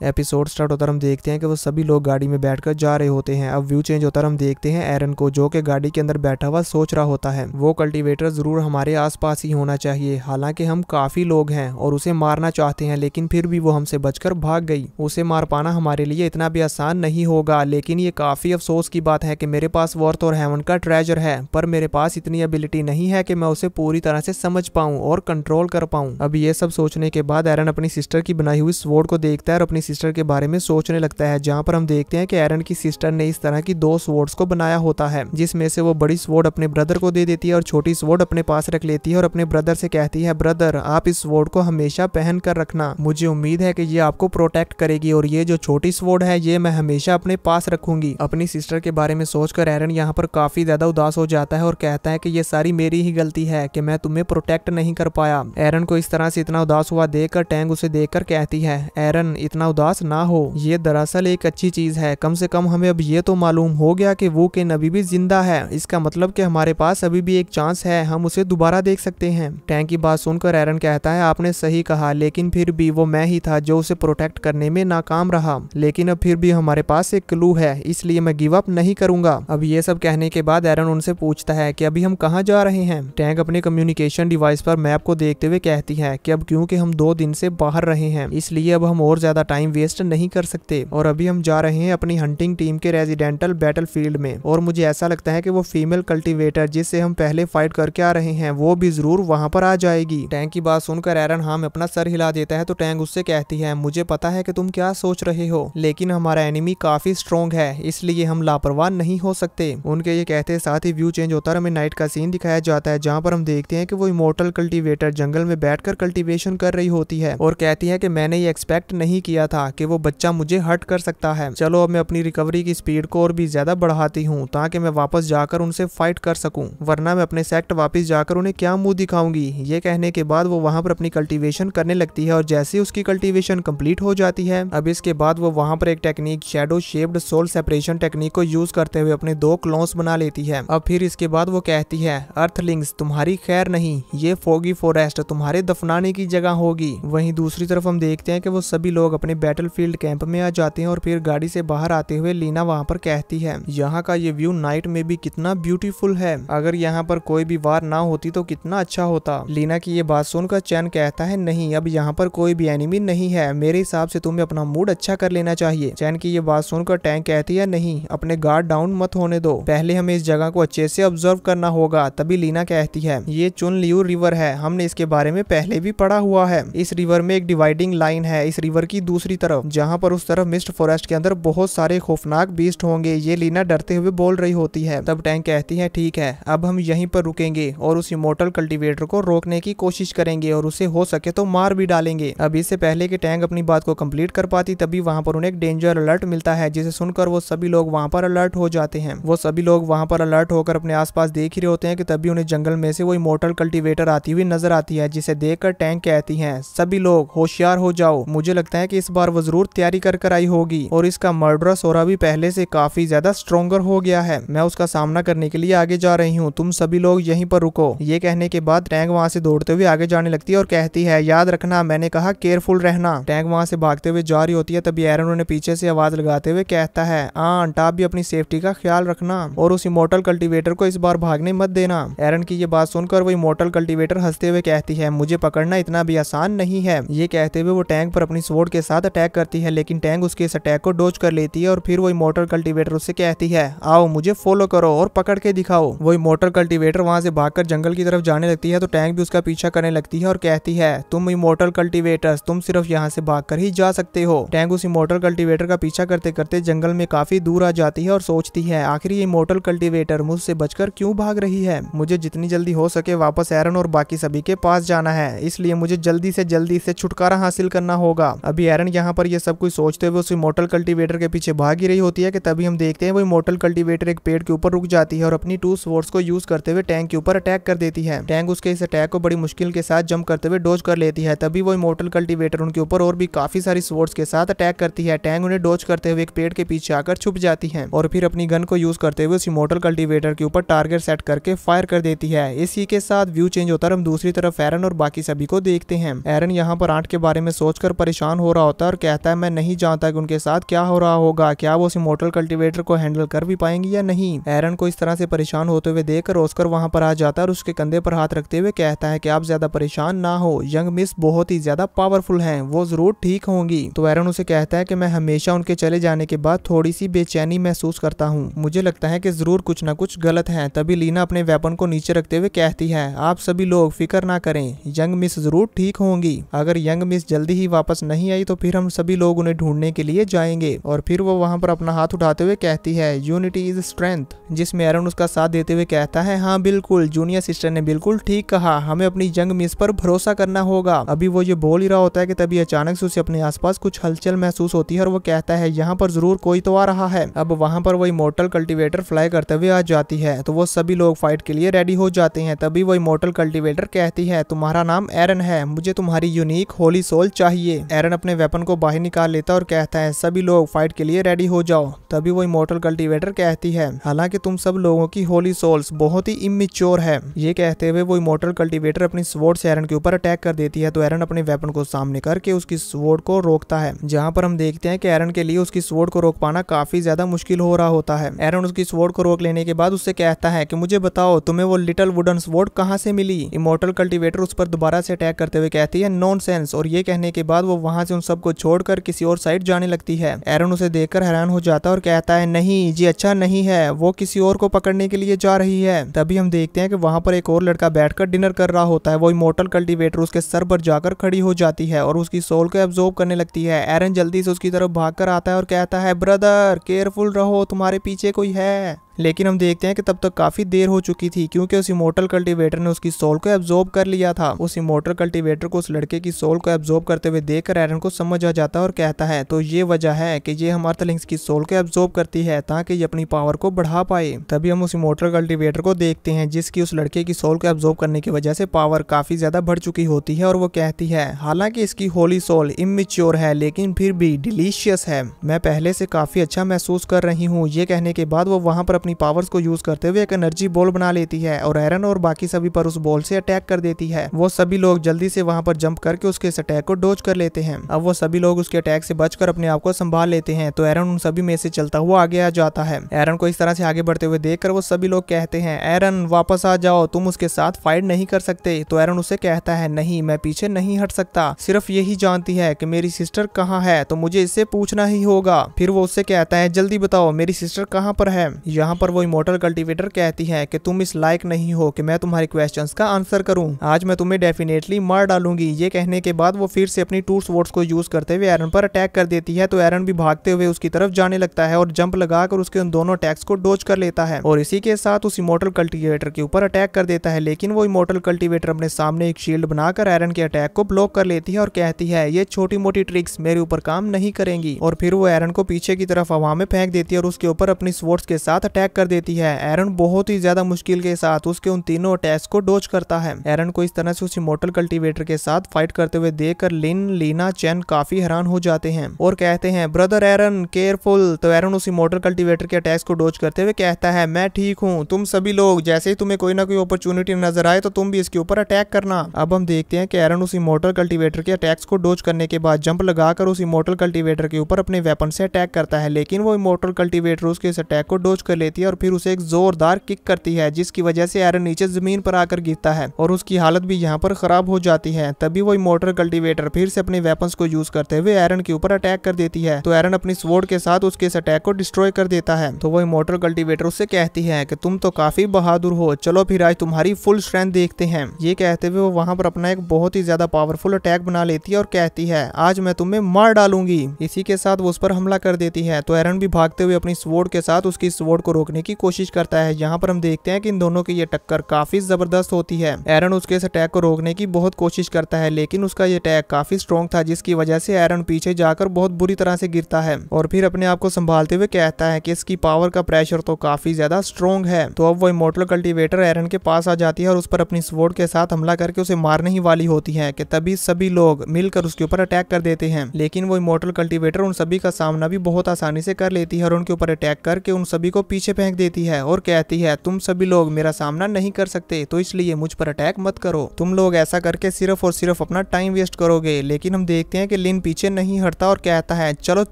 Episode start होता है, हम देखते हैं कि वो सभी लोग गाड़ी में बैठकर जा रहे होते हैं। अब व्यू चेंज होता है, हम देखते हैं एरन को जो कि गाड़ी के अंदर बैठा हुआ सोच रहा होता है वो कल्टीवेटर जरूर हमारे आसपास ही होना चाहिए। हालांकि हम काफी लोग हैं और उसे मारना चाहते हैं, लेकिन फिर भी वो हमसे बचकर भाग गई। उसे मार पाना हमारे लिए इतना भी आसान नहीं होगा, लेकिन ये काफी अफसोस की बात है कि मेरे पास वर्थ और हेवन का ट्रेजर है, पर मेरे पास इतनी एबिलिटी नहीं है कि मैं उसे पूरी तरह से समझ पाऊं और कंट्रोल कर पाऊं। अब ये सब सोचने के बाद एरन अपनी सिस्टर की बनाई हुई स्वॉर्ड को देखता है और अपनी सिस्टर के बारे में सोचने लगता है, जहां पर हम देखते हैं कि एरन की सिस्टर ने इस तरह की 2 स्वॉर्ड्स को बनाया होता है, जिसमें से वो बड़ी स्वॉर्ड अपने ब्रदर को दे देती है और छोटी स्वॉर्ड अपने पास रख लेती है और अपने ब्रदर से कहती है, ब्रदर आप इस स्वॉर्ड को हमेशा पहन कर रखना, मुझे उम्मीद है कि ये आपको प्रोटेक्ट करेगी और ये जो छोटी स्वॉर्ड है ये मैं हमेशा अपने पास रखूंगी। अपनी सिस्टर के बारे में सोचकर एरन यहाँ पर काफी ज्यादा उदास हो जाता है और कहता है कि ये सारी मेरी ही गलती है कि मैं तुम्हें प्रोटेक्ट नहीं कर पाया। एरन को इस तरह से इतना उदास हुआ देखकर टैंग उसे देखकर कहती है, एरन इतना उदास ना हो, ये दरअसल एक अच्छी चीज है, कम से कम हमें अब ये तो मालूम हो गया कि वो केन अभी भी जिंदा है, इसका मतलब कि हमारे पास अभी भी एक चांस है, हम उसे दोबारा देख सकते हैं। टैंग की बात सुनकर एरन कहता है, आपने सही कहा, लेकिन फिर भी वो मैं ही था जो उसे प्रोटेक्ट करने में नाकाम रहा, लेकिन अब फिर भी हमारे पास एक क्लू है, इसलिए मैं गिव अप नहीं करूंगा। अब ये सब कहने के बाद एरन उनसे पूछता है कि अभी हम कहाँ जा रहे हैं। टैंग अपने कम्युनिकेशन डिवाइस पर मैप को देखते हुए कहती है कि अब क्योंकि हम 2 दिन से बाहर रहे हैं, इसलिए अब हम और ज्यादा टाइम वेस्ट नहीं कर सकते और अभी हम जा रहे हैं अपनी हंटिंग टीम के रेजिडेंटल बैटलफील्ड में। और मुझे ऐसा लगता है कि वो फीमेल कल्टीवेटर जिससे हम पहले फाइट करके आ रहे हैं वो भी जरूर वहां पर आ जाएगी। टैंग की बात सुनकर एरन हाँ में अपना सर हिला देता है तो टैंग उससे कहती है, मुझे पता है कि तुम क्या सोच रहे हो, लेकिन हमारा एनिमी काफी स्ट्रॉन्ग है, इसलिए हम लापरवाह नहीं हो सकते। उनके ये कहते साथ ही व्यू चेंज होता है, हमें नाइट का सीन दिखाया जाता है जहाँ पर हम देखते हैं कि वो इमोर्टल कल्टीवेटर जंगल में बैठकर कल्टीवेशन कर रही होती है और कहती है कि मैंने ये एक्सपेक्ट नहीं किया था कि वो बच्चा मुझे हर्ट कर सकता है। चलो अब मैं अपनी रिकवरी की स्पीड को और भी ज्यादा बढ़ाती हूँ ताकि मैं वापस जाकर उनसे फाइट कर सकूं, वरना मैं अपने सेक्ट वापस जाकर उन्हें क्या मुंह दिखाऊंगी। ये कहने के बाद वो वहां पर अपनी कल्टीवेशन करने लगती है और जैसे ही उसकी कल्टीवेशन कंप्लीट हो जाती है, अब इसके बाद वो वहां पर एक technique shadow shaped sole separation technique को यूज करते हुए अपने 2 क्लोन्स बना लेती है। अब फिर इसके बाद वो कहती है, अर्थलिंग्स तुम्हारी खैर नहीं, ये फोगी फॉरेस्ट तुम्हारे दफनाने की जगह होगी। वहीं दूसरी तरफ हम देखते हैं कि वो सभी लोग अपने बैटलफील्ड कैंप में आ जाते हैं और फिर गाड़ी से बाहर आते हुए लीना वहां पर कहती है, यहाँ का ये व्यू नाइट में भी कितना ब्यूटीफुल है, अगर यहाँ पर कोई भी वार ना होती तो कितना अच्छा होता। लीना की ये बात सुनकर चैन कहता है, नहीं अब यहाँ पर कोई भी एनिमी नहीं है, मेरे हिसाब से तुम्हें अपना मूड अच्छा कर लेना चाहिए। चैन की ये बात सुनकर टैंक कहती है, नहीं अपने गार्ड डाउन मत होने दो, पहले हमें इस जगह को अच्छे से ऑब्जर्व करना होगा। तभी लीना कहती है, ये चुन लियू रिवर है, हमने इसके बारे में पहले भी पढ़ा हुआ है, इस रिवर में एक डिवाइडिंग लाइन है इस रिवर की दूसरी तरफ, जहाँ पर उस तरफ मिस्ट फॉरेस्ट के अंदर बहुत सारे खौफनाक बीस्ट होंगे। ये लीना डरते हुए बोल रही होती है। तब टैंक कहती है, ठीक है अब हम यहीं पर रुकेंगे और उस इमोर्टल कल्टीवेटर को रोकने की कोशिश करेंगे और उसे हो सके तो मार भी डालेंगे। अब इससे पहले कि टैंक अपनी बात को कंप्लीट कर पाती तभी वहां पर उन्हें एक डेंजर अलर्ट मिलता है, जिसे सुनकर वो सभी लोग वहां पर अलर्ट हो जाते हैं। वो सभी लोग वहां पर अलर्ट होकर अपने आसपास देख ही रहे होते हैं कि तभी उन्हें जंगल में से वो इमोर्टल कल्टीवेटर आती हुई नजर आती है, जिसे देखकर टैंक कहती है, सभी लोग होशियार हो जाओ, मुझे लगता है कि इस बार वो जरूर तैयारी कर आई होगी और इसका मर्डरस और भी पहले से काफी ज्यादा स्ट्रॉन्गर हो गया है, मैं उसका सामना करने के लिए आगे जा रही हूँ, तुम सभी लोग यहीं पर रुको। ये कहने के बाद टैंक वहां से दौड़ते हुए आगे जाने लगती है और कहती है, याद रखना मैंने कहा केयरफुल रहना। टैंक वहां से भागते हुए जा रही होती है, तभी एरन उन्हें पीछे से आवाज लगाते हुए कहता है, आंट आप भी अपनी सेफ्टी का ख्याल रखना और उस इमोर्टल कल्टीवेटर को इस बार भागने मत देना। एरन की ये बात सुनकर वो इमोर्टल कल्टीवेटर हंसते हुए कहती है, मुझे पकड़ना इतना भी आसान नहीं है। ये कहते हुए वो टैंक पर अपनी स्वॉर्ड के साथ अटैक करती है, लेकिन टैंक उसके इस अटैक को डोज कर लेती है और फिर वो इमोर्टल कल्टीवेटर उससे कहती है, आओ मुझे फॉलो करो और पकड़ के दिखाओ। वो इमोर्टल कल्टीवेटर वहां से भागकर जंगल की तरफ जाने लगती है तो टैंक भी उसका पीछा करने लगती है और कहती है, तुम इमोर्टल कल्टीवेटर्स तुम सिर्फ यहाँ से भागकर ही जा सकते हो। टैंक उस इमोर्टल कल्टीवेटर का पीछा करते करते जंगल में काफी दूर आ जाती है और सोचती है, आखिर ये इमोर्टल कल्टीवेटर मुझसे बचकर क्यों भाग रही है, मुझे जितनी जल्दी हो सके वापस एरन और बाकी सभी के पास जाना है, इसलिए मुझे जल्दी से छुटकारा हासिल करना होगा। अभी एरन यहाँ पर ये सब कुछ सोचते हुए उस इमोर्टल कल्टीवेटर के पीछे भाग ही रही होती है कि तभी हम देखते हैं वो इमोर्टल कल्टीवेटर एक पेड़ के ऊपर रुक जाती है और अपनी 2 स्वॉर्ड्स को यूज करते हुए टैंक के ऊपर अटैक कर देती है। टैंक उसके इस अटैक को बड़ी मुश्किल के साथ जंप करते हुए डोज कर लेती है। तभी वो इमोर्टल कल्टीवेटर उनके ऊपर और भी काफी सारी स्वॉर्ड्स के साथ अटैक करती है। टैंक उन्हें डोज करते हुए एक पेड़ के पीछे आकर छुप जाती है और फिर अपनी गन को यूज करते हुए उस इमोर्टल कल्टीवेटर के ऊपर टारगेट सेट करके फायर कर देती है। इसी के साथ व्यू चेंज होता है, हम दूसरी तरफ एरन और बाकी सभी को देखते हैं। एरन यहाँ पर आंट के बारे में सोचकर परेशान हो रहा होता है और कहता है मैं नहीं जानता कि उनके साथ क्या हो रहा होगा, क्या वो उस इमोर्टल कल्टीवेटर को हैंडल कर भी पाएंगी या नहीं। एरन को इस तरह से परेशान होते हुए देखकर ऑस्कर वहां पर आ जाता है और उसके कंधे पर हाथ रखते हुए कहता है कि आप ज्यादा परेशान ना हो, यंग मिस बहुत ही ज्यादा पावरफुल हैं, वो जरूर ठीक होंगी। तो एरन उसे कहता है कि मैं हमेशा उनके चले जाने के बाद थोड़ी सी बेचैनी महसूस करता हूँ, मुझे लगता है कि जरूर कुछ ना कुछ गलत है। तभी लीना अपने वेपन को नीचे रखते हुए कहती है आप सभी लोग फिक्र ना करें, यंग मिस जरूर ठीक होंगी। अगर यंग मिस जल्दी ही वापस नहीं आई तो फिर हम सभी लोग उन्हें ढूंढने के लिए जाएंगे। और फिर वो वहां पर अपना हाथ उठाते हुए कहती है यूनिटी इज स्ट्रेंथ, जिसमें एरन उसका साथ देते हुए कहता है हाँ बिल्कुल, जूनियर सिस्टर ने बिल्कुल ठीक कहा, हमें अपनी यंग मिस पर भरोसा करना होगा। अभी वो ये बोल ही रहा होता है कि तभी अचानक से उसे अपने आसपास कुछ हलचल महसूस होती है और वो कहता है यहाँ पर जरूर कोई तो आ रहा है। अब वहां पर वो इमोर्टल कल्टीवेटर फ्लाई करते हुए आ जाती है तो वो सभी लोग फाइट के लिए रेडी हो जाते हैं। तभी वो इमोर्टल कल्टीवेटर कहती है तुम्हारा नाम एरन है, मुझे तुम्हारी यूनिक होली सोल चाहिए। एरन अपने वेपन को बाहर निकाल लेता और कहता है सभी लोग फाइट के लिए रेडी हो जाओ। तभी वो इमोर्टल कल्टीवेटर कहती है हालांकि तुम सब लोगों की होली सोल्स बहुत ही इमेच्योर है। ये कहते हुए वो इमोर्टल कल्टीवेटर अपनी स्वॉर्ड से एरन के ऊपर अटैक कर देती है तो एरन अपने वेपन को सामने करके उसकी स्वॉर्ड को रोकता है, जहां पर हम देखते हैं कि एरन के लिए उसकी स्वॉर्ड को रोक पाना काफी ज्यादा मुश्किल हो रहा होता है। एरन उसकी स्वॉर्ड को रोक लेने के बाद उससे कहता है कि मुझे बताओ तुम्हें वो लिटिल वुडन स्वॉर्ड कहां से मिली। इमोर्टल कल्टीवेटर उस पर दोबारा से अटैक करते हुए कहती है नॉनसेंस, और ये कहने के बाद वो वहां से उन सबको छोड़कर किसी और साइड जाने लगती है। एरन उसे देखकर हैरान हो जाता है और कहता है नहीं ये अच्छा नहीं है, वो किसी और को पकड़ने के लिए जा रही है। तभी हम देखते हैं कि वहां पर एक और लड़का बैठकर डिनर कर रहा होता है। वो इमोर्टल कल्टीवेटर उसके सर पर जाकर खड़ी हो जाती है और उसकी सोल को एब्जॉर्ब करने लगती है। एरन जल्दी से उसकी तरफ भागकर आता है और कहता है ब्रदर केयरफुल रहो, तुम्हारे पीछे कोई है। लेकिन हम देखते हैं कि तब तक काफी देर हो चुकी थी क्योंकि उस इमोर्टल कल्टीवेटर ने उसकी सोल को एब्जॉर्ब कर लिया था। उस इमोर्टल कल्टीवेटर को उस लड़के की सोल को एब्जॉर्ब करते हुए देखकर एरन को समझ आ जाता है और कहता है तो ये वजह है कि ये हम अर्थलिंक्स की सोल को एब्जॉर्ब करती है ताकि ये अपनी पावर को बढ़ा पाए। तभी हम उस इमोर्टल कल्टीवेटर को देखते हैं जिसकी उस लड़के की सोल को एब्जॉर्ब करने की वजह से पावर काफी ज्यादा बढ़ चुकी होती है और वो कहती है हालांकि इसकी होली सोल इमेच्योर है लेकिन फिर भी डिलीशियस है, मैं पहले से काफी अच्छा महसूस कर रही हूँ। ये कहने के बाद वो वहां पर अपनी पावर्स को यूज करते हुए एक एनर्जी बॉल बना लेती है और एरन और बाकी सभी पर उस बॉल से अटैक कर देती है। वो सभी लोग जल्दी से वहां पर जंप करके उसके इस अटैक को डोज कर लेते हैं। अब वो सभी लोग उसके अटैक से बचकर अपने आप को संभाल लेते हैं तो एरन उन सभी में से चलता हुआ आगे आ जाता है। एरन को इस तरह से आगे बढ़ते हुए देखकर वो सभी लोग कहते हैं एरन वापस आ जाओ, तुम उसके साथ फाइट नहीं कर सकते। तो एरन उसे कहता है नहीं, मैं पीछे नहीं हट सकता, सिर्फ यही जानती है कि मेरी सिस्टर कहाँ है तो मुझे इससे पूछना ही होगा। फिर वो उससे कहता है जल्दी बताओ मेरी सिस्टर कहाँ पर है। यहाँ पर वो इमोर्टल कल्टीवेटर कहती है कि तुम इस लायक नहीं हो कि मैं तुम्हारे क्वेश्चंस का आंसर करूं, आज मैं तुम्हें डेफिनेटली मार डालूंगी। ये कहने के बाद वो फिर से अपनी टू स्वॉर्ड्स को यूज करते हुए एरन पर अटैक कर देती है तो एरन भी भागते हुए उसकी तरफ जाने लगता है और जंप लगाकर उसके उन दोनों अटैक्स को डोज कर लेता है और इसी के साथ उस इमोर्टल कल्टीवेटर के ऊपर अटैक कर देता है। लेकिन वो इमोर्टल कल्टीवेटर अपने सामने एक शील्ड बनाकर एरन के अटैक को ब्लॉक कर लेती है और कहती है ये छोटी मोटी ट्रिक्स मेरे ऊपर काम नहीं करेंगी। और फिर वो एरन को पीछे की तरफ हवा में फेंक देती है और उसके ऊपर अपनी स्वॉर्ड्स के साथ अटैक कर देती है। एरन बहुत ही ज्यादा मुश्किल के साथ उसके उन तीनों अटैक्स को डोज करता है। एरन को इस तरह से उस इमोर्टल कल्टीवेटर के साथ फाइट करते हुए देखकर लिन, लीना, चैन काफी हैरान हो जाते हैं और कहते हैं ब्रदर एरन केयरफुल। तो एरन उस इमोर्टल कल्टीवेटर के अटैक्स को डोज करते हुए कहता है मैं ठीक हूँ, तुम सभी लोग जैसे ही तुम्हें कोई ना कोई अपॉर्चुनिटी नजर आए तो तुम भी इसके ऊपर अटैक करना। अब हम देखते हैं कि एरन उस इमोर्टल कल्टीवेटर के अटैक्स को डोज करने के बाद जंप लगाकर उस इमोर्टल कल्टीवेटर के ऊपर अपने वेपन से अटैक करता है। लेकिन वो इमोर्टल कल्टीवेटर उसके इस अटैक को डोज कर लेती है और फिर उसे एक जोरदार किक करती है जिसकी वजह से एरन नीचे जमीन पर आकर गिरता है और उसकी हालत भी यहाँ पर खराब हो जाती है। तभी वो इमोर्टल कल्टीवेटर फिर से अपने वेपन्स को यूज करते हुए एरन के ऊपर अटैक कर देती है तो एरन अपनी स्वॉर्ड के साथ उसके इस अटैक को डिस्ट्रॉय कर देता है। तो वो इमोर्टल कल्टीवेटर उससे कहती है कि तुम तो काफी बहादुर हो, चलो फिर आज तुम्हारी फुल स्ट्रेंथ देखते हैं। ये कहते हुए वो वहां पर अपना एक बहुत ही ज्यादा पावरफुल अटैक बना लेती है और कहती है आज मैं तुम्हें मार डालूंगी। इसी के साथ वो उस पर हमला कर देती है तो एरन भी भागते हुए अपनी स्वॉर्ड के साथ उसकी स्वॉर्ड को रोकने की कोशिश करता है। यहाँ पर हम देखते हैं कि इन दोनों की ये टक्कर काफी जबरदस्त होती है। एरन उसके इस अटैक को रोकने की बहुत कोशिश करता है लेकिन उसका ये अटैक काफी स्ट्रॉन्ग था जिसकी वजह से एरन पीछे जाकर बहुत बुरी तरह से गिरता है और फिर अपने आप को संभालते हुए कहता है कि इसकी पावर का प्रेशर तो काफी ज्यादा स्ट्रॉन्ग है। तो अब वो इमोर्टल कल्टीवेटर एरन के पास आ जाती है और उस पर अपनी स्वॉर्ड के साथ हमला करके उसे मारने ही वाली होती है कि तभी सभी लोग मिलकर उसके ऊपर अटैक कर देते हैं। लेकिन वो इमोर्टल कल्टीवेटर उन सभी का सामना भी बहुत आसानी से कर लेती है और उनके ऊपर अटैक करके उन सभी को पीछे पीछे फेंक देती है और कहती है तुम सभी लोग मेरा सामना नहीं कर सकते, तो इसलिए मुझ पर अटैक मत करो, तुम लोग ऐसा करके सिर्फ और सिर्फ अपना टाइम वेस्ट करोगे। लेकिन हम देखते हैं कि लिन पीछे नहीं हटता और कहता है चलो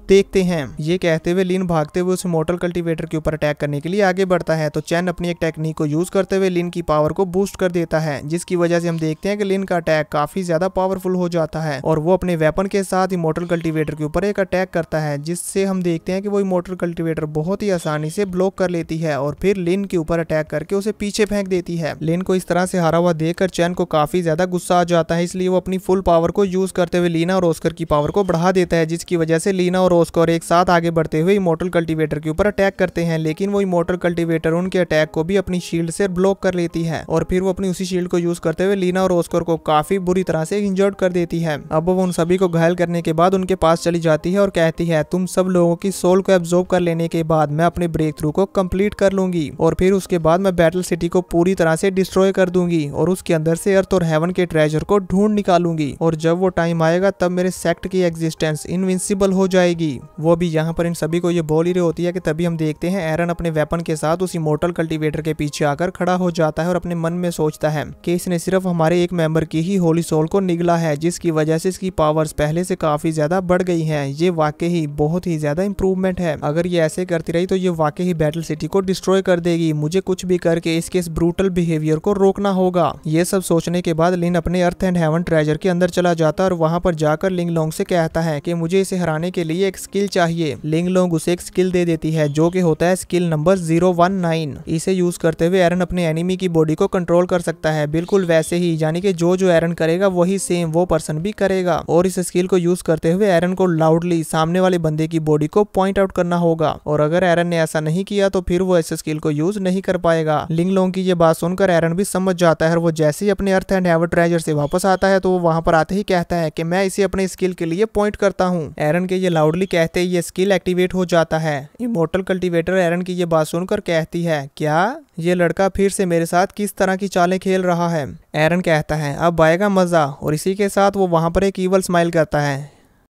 देखते हैं। ये कहते हुए लिन भागते हुए उस इमोर्टल कल्टीवेटर के ऊपर अटैक करने के लिए आगे बढ़ता है। तो चैन अपनी एक टेक्निक को यूज करते हुए लिन की पावर को बूस्ट कर देता है, जिसकी वजह से हम देखते हैं कि लिन का अटैक काफी ज्यादा पावरफुल हो जाता है और वो अपने वेपन के साथ इमोर्टल कल्टीवेटर के ऊपर एक अटैक करता है, जिससे हम देखते हैं कि वो इमोर्टल कल्टीवेटर बहुत ही आसानी से ब्लॉक कर लेती है और फिर लिन के ऊपर अटैक करके उसे पीछे फेंक देती है। लिन को इस तरह से हारा हुआ देखकर चैन को काफी ज्यादा गुस्सा आ जाता है, इसलिए वो अपनी फुल पावर को यूज करते हुए लीना और ऑस्कर की पावर को बढ़ा देता है, जिसकी वजह से लीना और ऑस्कर एक साथ आगे बढ़ते हुए इमोर्टल कल्टीवेटर के ऊपर अटैक करते हैं। लेकिन वो इमोर्टल कल्टीवेटर उनके अटैक को भी अपनी शील्ड से ब्लॉक कर लेती है और फिर वो अपनी उसी शील्ड को यूज करते हुए लीना और ऑस्कर को काफी बुरी तरह से इंजर्ड कर देती है। अब वो उन सभी को घायल करने के बाद उनके पास चली जाती है और कहती है तुम सब लोगों की सोल को एब्जॉर्ब कर लेने के बाद मैं अपने ब्रेक थ्रू को कंप्लीट कर लूंगी और फिर उसके बाद मैं बैटल सिटी को पूरी तरह से डिस्ट्रॉय कर दूंगी और उसके अंदर से अर्थ और हेवन के ट्रेजर को ढूंढ निकालूंगी और जब वो टाइम आएगा तब मेरे सेक्ट की एग्जिस्टेंस इनविंसिबल हो जाएगी। वो भी यहाँ पर इन सभी को ये बोल ही रही होती है कि तभी हम देखते हैं एरन अपने वेपन के साथ उस इमोर्टल कल्टीवेटर के पीछे आकर खड़ा हो जाता है और अपने मन में सोचता है कि इसने सिर्फ हमारे एक मेंबर की ही होली सोल को निगला है, जिसकी वजह से इसकी पावर्स पहले से काफी ज्यादा बढ़ गई हैं। ये वाकई ही बहुत ही ज्यादा इंप्रूवमेंट है। अगर ये ऐसे करती रही तो ये वाकई ही बैटल सिटी को डिस्ट्रॉय कर देगी। मुझे कुछ भी करके इसके इस ब्रूटल बिहेवियर को रोकना होगा। ये सब सोचने के बाद लिन अपने अर्थ एंड हेवन ट्रेजर के अंदर चला जाता है और वहां पर जाकर लिंग लोंग से कहता है कि मुझे इसे हराने के लिए एक स्किल चाहिए। लिंग लोंग उसे एक स्किल दे देती है जो कि होता है स्किल नंबर 019। इसे यूज करते हुए एरन अपने एनिमी की बॉडी को कंट्रोल कर सकता है, बिल्कुल वैसे ही, यानी कि जो एरन करेगा वही सेम वो पर्सन भी करेगा। और इस स्किल को यूज करते हुए एरन को लाउडली सामने वाले बंदे की बॉडी को पॉइंट आउट करना होगा और अगर एरन ने ऐसा नहीं किया तो फिर वो इस स्किल को यूज नहीं कर पाएगा। लिंग लोंग की ये बात सुनकर एरन भी समझ जाता है और वो जैसे ही अपने अर्थ एंड हेवन ट्रेजर से वापस आता है तो वो वहां पर आते ही कहता है कि मैं इसे अपने स्किल के लिए पॉइंट करता हूँ। एरन के ये लाउडली कहते ही ये स्किल एक्टिवेट हो जाता है। इमोर्टल कल्टीवेटर एरन की ये बात सुनकर कहती है क्या ये लड़का फिर से मेरे साथ किस तरह की चालें खेल रहा है। एरन कहता है अब आएगा मजा और इसी के साथ वो वहां पर एक ईवल स्माइल करता है।